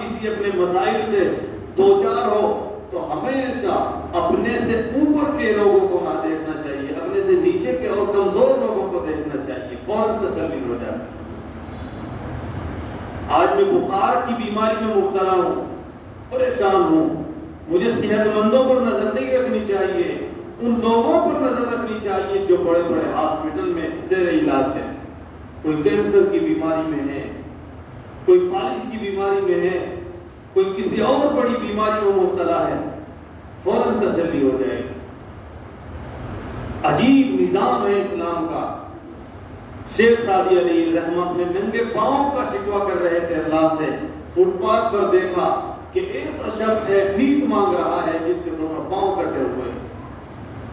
کسی اپنے مسائل سے دوچار ہو تو ہمیشہ اپنے سے اوپر کے لوگوں کو نہ دیکھنا چاہیے، اپنے سے نیچے کے اور کمزور لوگوں کو دیکھنا چاہیے، فوراً تسلی ہو جائے۔ آج میں بخار کی بیماری میں مبتلا ہوں، پریشان ہوں، مجھے صحت مندوں پر نظر نہیں رکھنی چاہیے، ان لوگوں پر نظر رکھنی چاہیے جو بڑے بڑے ہاسپٹل میں زیر علاج ہے، کوئی کینسر کی بیماری میں ہے، کوئی فالج کی بیماری میں ہے، کوئی کسی اور بڑی بیماری میں مبتلا ہے، فوراً تسلی ہو جائے۔ عجیب نظام ہے اسلام کا۔ شیخ سعدی علیہ رحمہ اپنے ننگے پاؤں کا شکوہ کر رہے تھے اللہ سے، فٹ پاتھ پر دیکھا کہ ایسا شخص ہے بھیک مانگ رہا ہے جس کے دونوں پاؤں کٹے ہوئے،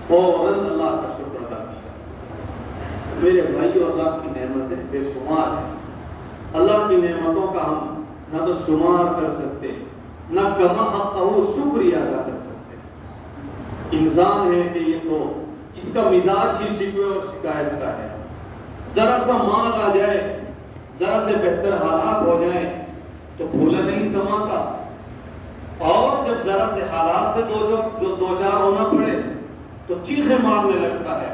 فوراً اللہ کا شکر ادا کیا۔ میرے بھائیو، اللہ کی نعمتیں بے شمار ہیں، اللہ کی نعمتوں کا ہم نہ تو شمار کر سکتے، نہ کما حقہ شکریہ ادا کر سکتے۔ انسان ہے کہ یہ تو اس کا مزاج ہی شکوے اور شکایت کا ہے۔ ذرا سا مال آ جائے، ذرا سے بہتر حالات ہو جائیں تو بھولا نہیں سماتا، اور جب ذرا سے حالات سے دوچار ہونا پڑے تو چیخیں مارنے لگتا ہے،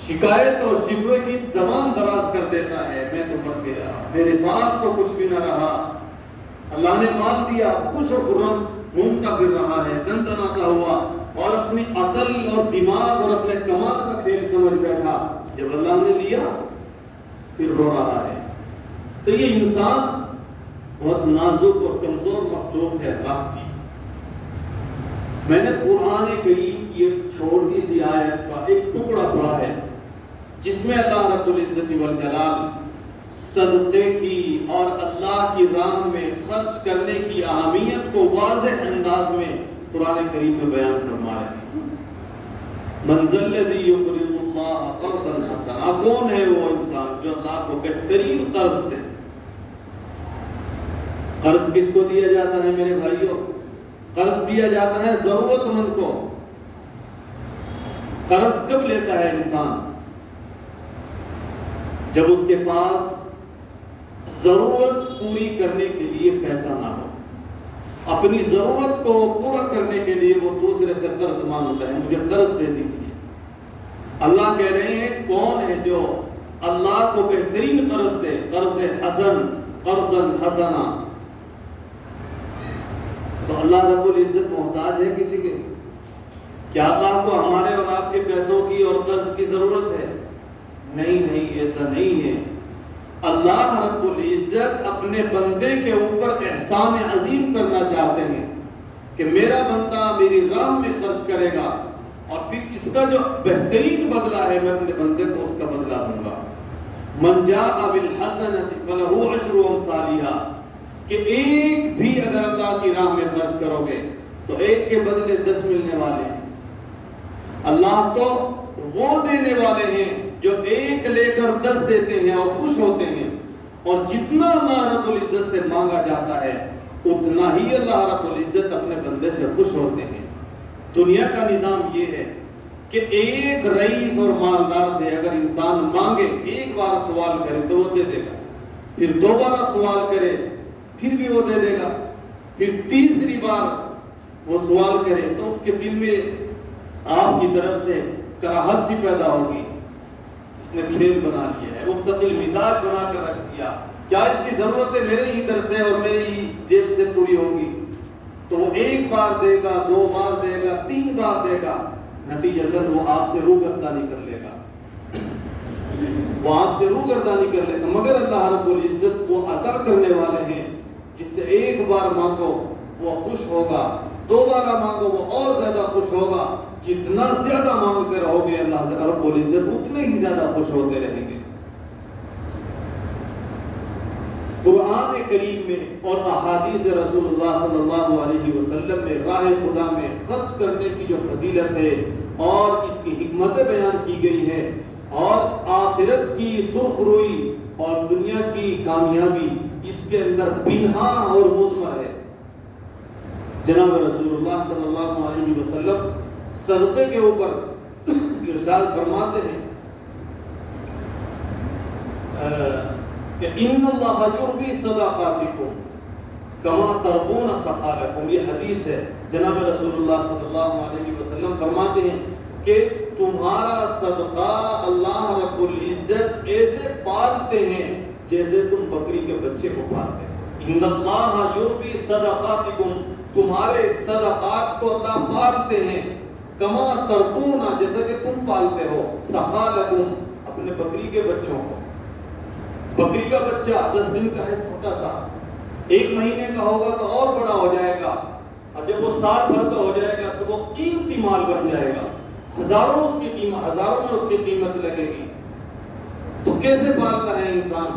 شکایت اور شکوے کی زبان دراز کر دیتا ہے، میں تو مر گیا، میرے پاس تو کچھ بھی نہ رہا، اللہ نے مال دیا، خوش و خرم گھومتا پھر رہا ہے، دندناتا ہوا، اور اپنی عقل اور دماغ اور اپنے کمال کا کھیل سمجھ بیٹھا، جب اللہ نے لیا پھر رو رہا ہے۔ تو یہ انسان بہت نازک اور کمزور مخلوق ہے اللہ کی۔ میں نے قرآن کریم کی ایک چھوٹی سی آیت کا ایک ٹکڑا پڑھا ہے جس میں اللہ رب العزت والجلال صدقے کی اور اللہ کی راہ میں خرچ کرنے کی اہمیت کو واضح انداز میں قرآن کریم میں بیان فرما رہے ہیں۔ من ذا الذی یقرض اللہ قرضا حسنا، کون ہے وہ انسان جو اللہ کو بہترین قرض دے؟ قرض کس کو دیا جاتا ہے میرے بھائیوں؟ قرض دیا جاتا ہے ضرورت مند کو۔ قرض کب لیتا ہے انسان؟ جب اس کے پاس ضرورت پوری کرنے کے لیے پیسہ نہ ہو، اپنی ضرورت کو پورا کرنے کے لیے وہ دوسرے سے قرض مانگتا ہے، مجھے قرض دے دیجیے۔ اللہ کہہ رہے ہیں کون ہے جو اللہ کو بہترین قرض دے، قرض حسن، قرضا حسنا۔ تو اللہ رب العزت محتاج ہے کسی کے؟ کیا اللہ کو ہمارے اور آپ کے پیسوں کی اور قرض کی ضرورت ہے؟ نہیں، ایسا نہیں ہے۔ اللہ رب العزت اپنے بندے کے اوپر احسان عظیم کرنا چاہتے ہیں کہ میرا بندہ میری راہ میں خرچ کرے گا اور پھر اس کا جو بہترین بدلہ ہے میں اپنے بندے کو اس کا بدلہ دوں گا۔ من جاء بالحسنۃ فلہ عشر امثالھا، کہ ایک بھی اگر اللہ کی راہ میں خرچ کرو گے تو ایک کے بدلے 10 ملنے والے ہیں۔ اللہ تو وہ دینے والے ہیں جو ایک لے کر 10 دیتے ہیں اور خوش ہوتے ہیں، اور جتنا اللہ رب العزت سے مانگا جاتا ہے اتنا ہی اللہ رب العزت اپنے بندے سے خوش ہوتے ہیں۔ دنیا کا نظام یہ ہے کہ ایک رئیس اور مالدار سے اگر انسان مانگے، ایک بار سوال کرے تو وہ دے دے گا، پھر دوبارہ سوال کرے پھر بھی وہ دے دے گا، پھر تیسری بار وہ سوال کرے تو اس کے دل میں آپ کی طرف سے کراہت سی پیدا ہوگی، اس نے کھیل بنا لیا ہے، مستقل مزاج بنا کر رکھ دیا، کیا اس کی ضرورتیں میرے ہی در سے اور میری ہی جیب سے پوری ہوگی؟ تو وہ ایک بار دے گا، 2 بار دے گا، 3 بار دے گا، نتیجتاً وہ آپ سے روگردانی کر لے گا، وہ آپ سے روگردانی کر لے گا۔ مگر اللہ رب العزت وہ عطا کرنے والے ہیں، جس سے ایک بار مانگو وہ خوش ہوگا، 2 بار مانگو وہ اور زیادہ خوش ہوگا، جتنا زیادہ مانگتے رہو گے اللہ رب العزت اتنے ہی زیادہ خوش ہوتے رہیں گے۔ قرآن کریم میں اور احادیث رسول اللہ صلی اللہ علیہ وسلم میں راہ خدا میں خرچ کرنے کی جو فضیلت ہے اور اس کی حکمت بیان کی گئی ہے، اور آخرت کی سرخ روئی اور دنیا کی کامیابی اس کے اندر بنہا اور مضمر ہے۔ جناب رسول اللہ صلی اللہ علیہ وسلم صدقے کے اوپر ارشاد فرماتے ہیں کہ ان اللہ یربی صدقاتکم، کما تربون صخالکم، یہ حدیث ہے، جناب رسول اللہ صلی اللہ علیہ وسلم فرماتے ہیں کہ تمہارا صدقہ اللہ رب العزت ایسے پالتے ہیں جیسے تم بکری کے بچے کو پالتے ہیں۔ ان اللہ یربی صدقاتکم، تمہارے صدقات کو اللہ پالتے ہیں، کما تربون، جیسا کہ تم پالتے ہو، صخالکم، اپنے بکری کے بچوں کو۔ بکری کا بچہ 10 دن کا ہے، چھوٹا سا، 1 مہینے کا ہوگا تو اور بڑا ہو جائے گا، اور جب وہ سال بھر کا ہو جائے گا تو وہ قیمتی مال بن جائے گا، ہزاروں میں اس کی قیمت لگے گی۔ تو کیسے پالتا ہے انسان؟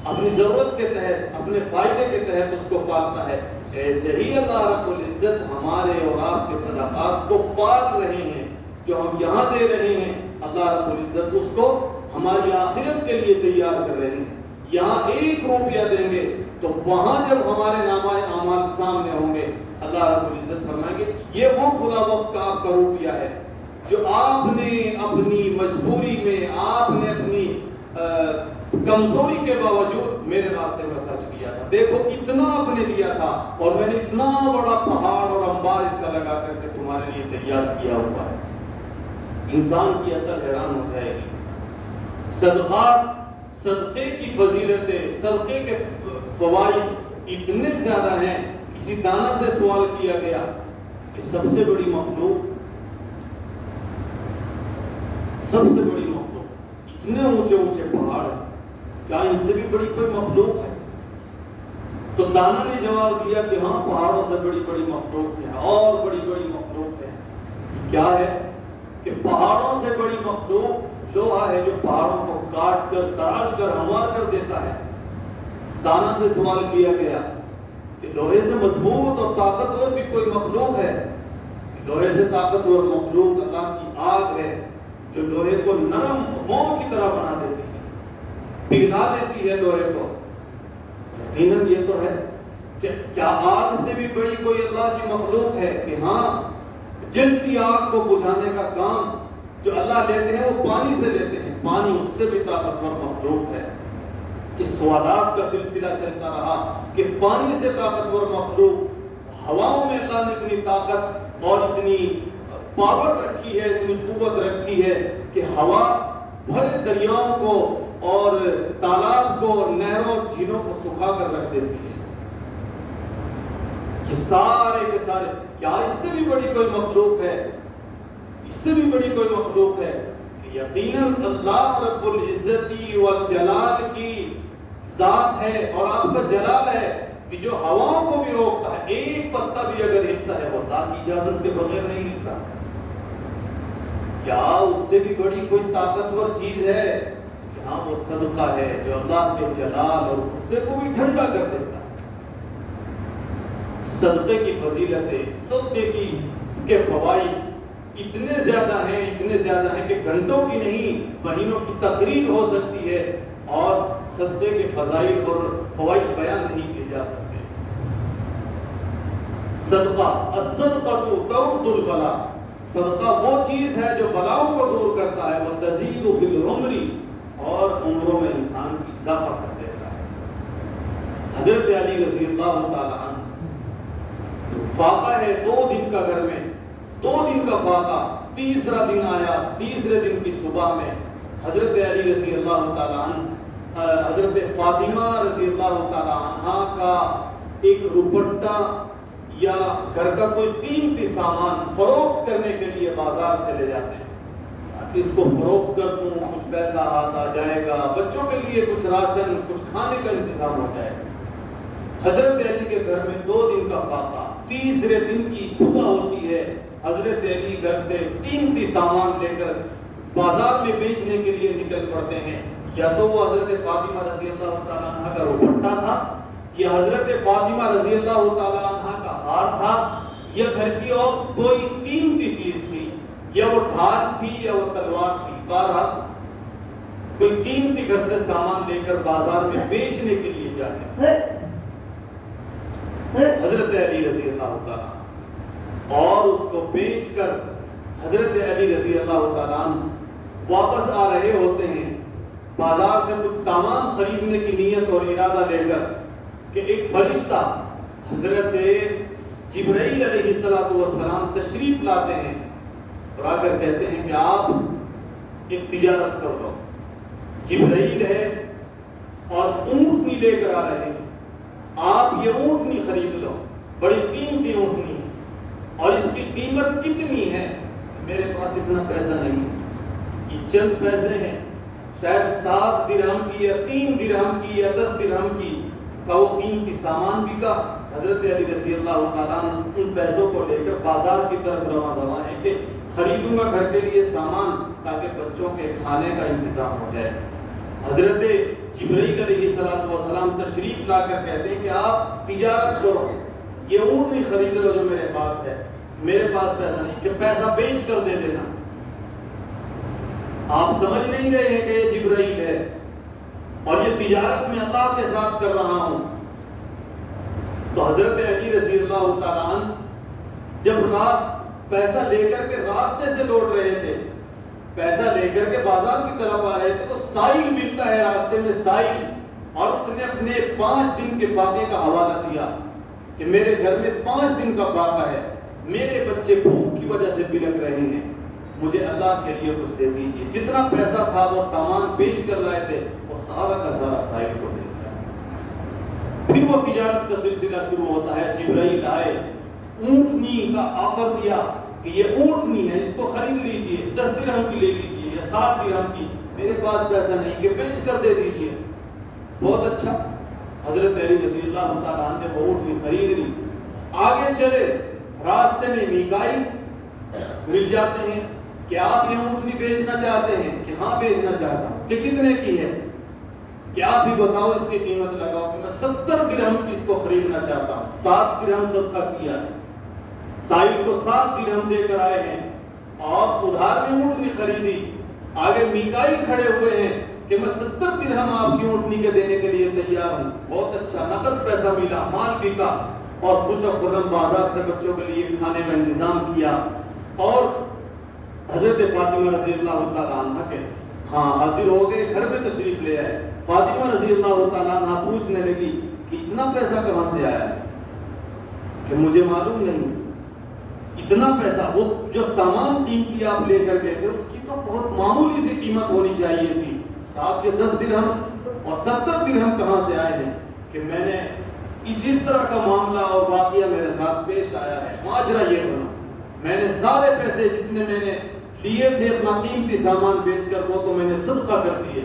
اپنی ضرورت کے تحت، اپنے فائدے کے تحت اس کو پالتا ہے۔ ایسے ہی اللہ رب العزت ہمارے اور آپ کے صدقات کو پال رہے ہیں، جو ہم یہاں دے رہے ہیں، اللہ رب العزت اس کو ہماری آخرت کے لیے تیار کر رہے ہیں۔ یہاں 1 روپیہ دیں گے تو وہاں جب ہمارے نامہ اعمال سامنے ہوں گے، اللہ رب العزت فرمائیں گے یہ وہ فلاں وقت کا آپ کا روپیہ ہے جو آپ نے اپنی مجبوری میں، آپ نے اپنی کمزوری کے باوجود میرے راستے میں خرچ کیا تھا، دیکھو اتنا آپ نے دیا تھا اور میں نے اتنا بڑا پہاڑ اور انبار اس کا لگا کر کے تمہارے لیے تیار کیا ہوا ہے۔ انسان کی عقل حیران ہو جائے گی۔ صدقات، صدقے کی فضیلتیں، صدقے کے فوائد اتنے زیادہ ہیں۔ کسی دانا سے سوال کیا گیا کہ سب سے بڑی مخلوق اتنے اونچے اونچے پہاڑ ہیں، کیا ان سے بھی بڑی کوئی مخلوق ہے؟ تو دانا نے جواب دیا کہ ہاں، پہاڑوں سے بڑی بڑی مخلوق ہیں، اور بڑی بڑی مخلوق ہیں۔ کیا ہے کہ پہاڑوں سے بڑی مخلوق لوہا ہے جو پہاڑوں کو کاٹ کر، تراش کر ہموار کر دیتا ہے۔ دانا سے سوال کیا گیا کہ لوہے سے مضبوط اور طاقتور بھی کوئی مخلوق ہے؟ لوہے سے طاقتور مخلوق اللہ کی آگ ہے جو لوہے کو نرم موم کی طرح بنا دیتی ہے، پگھلا دیتی ہے لوہے کو۔ یقیناً یہ تو ہے کہ کیا آگ سے بھی بڑی کوئی اللہ کی مخلوق ہے؟ کہ ہاں، جلتی آگ کو بجھانے کا کام جو اللہ لیتے ہیں وہ پانی سے لیتے ہیں، پانی اس سے بھی طاقتور مخلوق ہے۔ اس سوالات کا سلسلہ چلتا رہا کہ پانی سے طاقتور مخلوق، ہواؤں میں اللہ نے اتنی طاقت اور اتنی پاور رکھی ہے، اتنی قوت رکھی ہے کہ ہوا بھرے دریاؤں کو اور تالاب کو، نہروں اور جھیلوں کو سکھا کر رکھ دیتی ہے۔ یہ سارے کے سارے، کیا اس سے بھی بڑی کوئی مخلوق ہے؟ اس سے بھی بڑی کوئی مخلوق ہے؟ یقیناً اللہ رب العزتی والجلال کی ذات ہے اور آپ کا جلال ہے کہ جو ہواؤں کو بھی روکتا ہے، ایک پتا بھی اگر ہلتا ہے وہ اللہ کی اجازت کے بغیر نہیں ہلتا۔ کیا اس سے بھی بڑی کوئی طاقتور چیز ہے؟ کہ ہاں، وہ صدقہ ہے جو اللہ کے جلال اور غصے کو بھی ٹھنڈا کر دیتا ہے۔ صدقے کی فضیلتیں، صدقے کے فوائد اتنے زیادہ ہیں کہ گھنٹوں کی نہیں، مہینوں کی تقریر ہو سکتی ہے اور صدقے کے فضائل اور فوائد بیان نہیں کیے جا سکتے۔ صدقہ، الصدقہ ترد البلا، صدقہ وہ چیز ہے جو بلاؤں کو دور کرتا ہے، وتزید فی العمر، اور عمروں میں انسان کی اضافہ کر دیتا ہے۔ حضرت علی رضی اللہ تعالی عنہ، فاقہ ہے 2 دن کا گھر میں، 2 دن کا فاقہ، تیسرا دن آیا، تیسرے دن کی صبح میں حضرت علی رضی اللہ تعالی عنہ حضرت فاطمہ رضی اللہ تعالی عنہ کا ایک دوپٹہ یا گھر کا کوئی قیمتی سامان فروخت کرنے کے لیے بازار چلے جاتے ہیں۔ اس کو فروخت کر دوں، کچھ پیسہ ہاتھ آ جائے گا، بچوں کے لیے کچھ راشن، کچھ کھانے کا انتظام ہو جائے گا۔ حضرت علی کے گھر میں 2 دن کا فاقہ، تیسرے دن کی صبح ہوتی ہے، حضرت علی گھر سے قیمتی سامان لے کر بازار میں بیچنے کے لیے نکل پڑتے ہیں۔ یا تو وہ حضرت فاطمہ رضی اللہ تعالیٰ عنہ کا دوپٹہ تھا، یا حضرت فاطمہ رضی اللہ تعالیٰ عنہ کا ہار تھا، یا گھر کی اور کوئی قیمتی چیز تھی، یا وہ ڈھال تھی یا وہ تلوار تھی، بہرحال کوئی قیمتی گھر سے سامان لے کر بازار میں بیچنے کے لیے جاتے ہیں حضرت علی رضی اللہ تعالیٰ، اور اس کو بیچ کر حضرت علی رضی اللہ تعالیٰ واپس آ رہے ہوتے ہیں بازار سے کچھ سامان خریدنے کی نیت اور ارادہ لے کر کہ ایک فرشتہ حضرت جبرائیل علیہ السلام تشریف لاتے ہیں اور آ کر کہتے ہیں کہ آپ ایک تجارت کر لو. جبرائیل ہے اور اونٹنی لے کر آ رہے ہیں. آپ یہ اونٹنی خرید لو, بڑی قیمتی اونٹنی ہے اور اس کی قیمت کتنی ہے؟ میرے پاس اتنا پیسہ نہیں ہے, یہ چند پیسے ہیں, شاید 7 درہم کی یا 3 درہم کی یا 10 درہم کی کا وہ قیمتی سامان بکا. حضرت علی رضی اللہ تعالیٰ عنہ ان پیسوں کو لے کر بازار کی طرف رواں ہیں کہ خریدوں گا گھر کے لیے سامان تاکہ بچوں کے کھانے کا انتظام ہو جائے. حضرت جبرائیل علیہ السلام تشریف لا کر کہتے ہیں کہ آپ تجارت کرو, یہ اونٹ نہیں خرید لو جو میرے پاس ہے, میرے پاس پیسہ نہیں, کہ پیسہ بیچ کر دے دینا. آپ سمجھ نہیں رہے ہیں کہ یہ جبرائیل ہے اور یہ تجارت میں اللہ کے ساتھ کر رہا ہوں. تو حضرت علی رضی اللہ تعالیٰ عنہ جب پیسہ لے کر کے راستے سے لوٹ رہے تھے, پیسہ لے کر کے بازار کی طرف آ رہے تھے, تو سائل ملتا ہے راستے میں, سائل, اور اس نے اپنے 5 دن کے فاقے کا حوالہ دیا کہ میرے گھر میں 5 دن کا فاقہ ہے, میرے بچے بھوک کی وجہ سے بلک رہے ہیں, مجھے اللہ کے لیے کچھ دے دیجیے. جتنا پیسہ تھا وہ سامان بیچ کر لائے تھے, وہ سارا کا سارا سائل کو دے دیا. پھر وہ تجارت کا سلسلہ شروع ہوتا ہے. جبرائیل آئے, اونٹنی کا آفر دیا کہ یہ اونٹنی ہے, اس کو خرید لیجیے, 10 درہم کی لے لیجیے یا 7 درہم کی, میرے پاس پیسہ نہیں کہ بیچ کر دے دیجیے. بہت اچھا. حضرت علی رضی اللہ تعالیٰ عنہ نے وہ اونٹنی خرید لی. آگے چلے, راستے میں میکائیل مل جاتے ہیں کہ آپ یہ اونٹنی بیچنا چاہتے ہیں؟ کہ ہاں بیچنا چاہتا ہوں. کہ کتنے کی ہے؟ کہ آپ ہی بتاؤ, اس کی قیمت لگاؤ. کہ میں 70 درہم کی اس کو خریدنا چاہتا ہوں. 7 درہم صدقہ کیا ہے. سائل کو 7 درہم دے کر آئے ہیں اور ادھار میں اونٹنی خریدی. آگے میکائیل کھڑے ہوئے ہیں کہ میں 70 درہم آپ کی اونٹنی کے دینے کے لیے تیار ہوں. بہت اچھا, نقد پیسہ ملا, مال بکا اور خوش و خرم بازار سے بچوں کے لیے کھانے کا انتظام کیا. اور حضرت فاطمہ رضی اللہ تعالیٰ عنہ کے حاضر ہو گئے, گھر میں تشریف لے آئے. فاطمہ رضی اللہ تعالیٰ عنہ پوچھنے لگی کہ اتنا پیسہ کہاں سے آیا ہے؟ کہ مجھے معلوم نہیں. اتنا پیسہ, وہ جو سامان قیمتی آپ لے کر گئے تھے اس کی تو بہت معمولی سی قیمت ہونی چاہیے تھی, 7 یا 10 درہم, اور 70 درہم کہاں سے آئے ہیں؟ کہ میں نے اس طرح کا معاملہ اور واقعہ میرے ساتھ پیش آیا ہے. ماجرا یہ بنا, میں نے سارے پیسے جتنے میں نے لیے تھے اپنا قیمتی سامان بیچ کر وہ تو میں نے صدقہ کر دیے.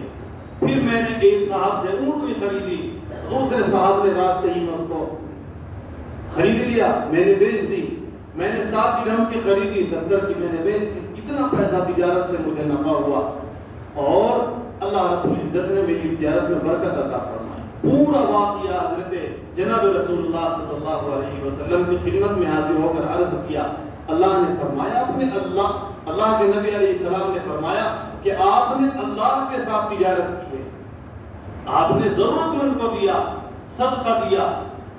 پھر میں نے ایک صاحب سے اونٹنی خریدی, دوسرے صاحب نے راستے ہی میں اس کو خرید لیا, میں نے بیچ دی. میں نے 7 درہم کی خریدی, 70 کی میں نے بیچ دی. اتنا پیسہ تجارت سے مجھے نفع ہوا اور اللہ رب العزت نے میری تجارت میں برکت عطا فرمائی. پورا واقعہ حضرت جناب رسول اللہ صلی اللہ علیہ وسلم کی خدمت میں حاضر ہو کر عرض کیا. اللہ نے فرمایا, اللہ کے نبی علیہ السلام نے فرمایا کہ آپ نے اللہ کے ساتھ تجارت کی ہے, آپ نے ضرورت مند کو دیا, صدقہ دیا.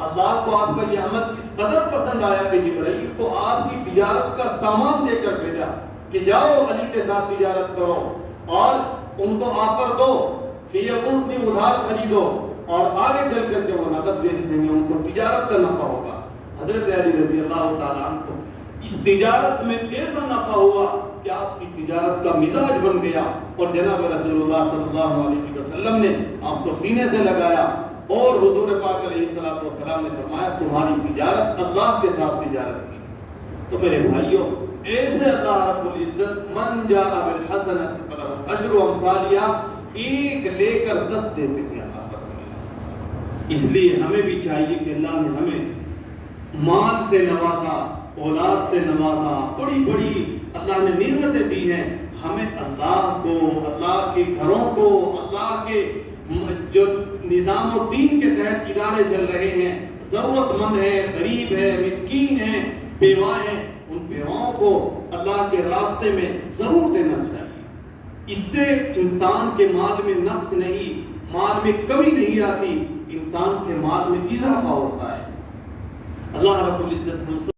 اللہ کو آپ کا یہ عمل اس قدر پسند آیا کہ جبرائیل کو آپ کی تجارت کا سامان دے کر بھیجا کہ جاؤ علی کے ساتھ تجارت کرو اور ان کو آفر دو کہ یہ اونٹنی ادھار خریدو اور آگے چل کر کے وہ نقد بیچ دیں گے, ان کو تجارت کا نفع ہوگا. حضرت علی رضی اللہ تعالیٰ عنہ کو اس تجارت میں ایسا نفع ہوا کہ آپ کی تجارت کا مزاج بن گیا اور جناب رسول اللہ صلی اللہ علیہ وسلم نے آپ کو سینے سے لگایا اور حضور پاک علیہ السلام نے فرمایا تمہاری تجارت اللہ کے ساتھ تجارت کی. تو میرے بھائیوں, ایسے اللہ رب العزت من جاء بالحسنۃ فلہ عشر امثالہا, ایک لے کر 10 دیتے ہیں اللہ رب العزت. اس لیے ہمیں بھی چاہیے کہ اللہ نے ہمیں مال سے نوازا, اولاد سے نوازا, بڑی بڑی اللہ نے نعمتیں دی ہیں. ہمیں اللہ کو, اللہ کے گھروں کو, اللہ کے جو نظام الدین کے تحت ادارے چل رہے ہیں, ضرورت مند ہیں, غریب ہیں, مسکین ہیں, بیوہ ہیں, ان بیواؤں کو اللہ کے راستے میں ضرور دینا چاہیے. اس سے انسان کے مال میں نقص نہیں, مال میں کمی نہیں آتی, انسان کے مال میں اضافہ ہوتا ہے. اللہ رب العزت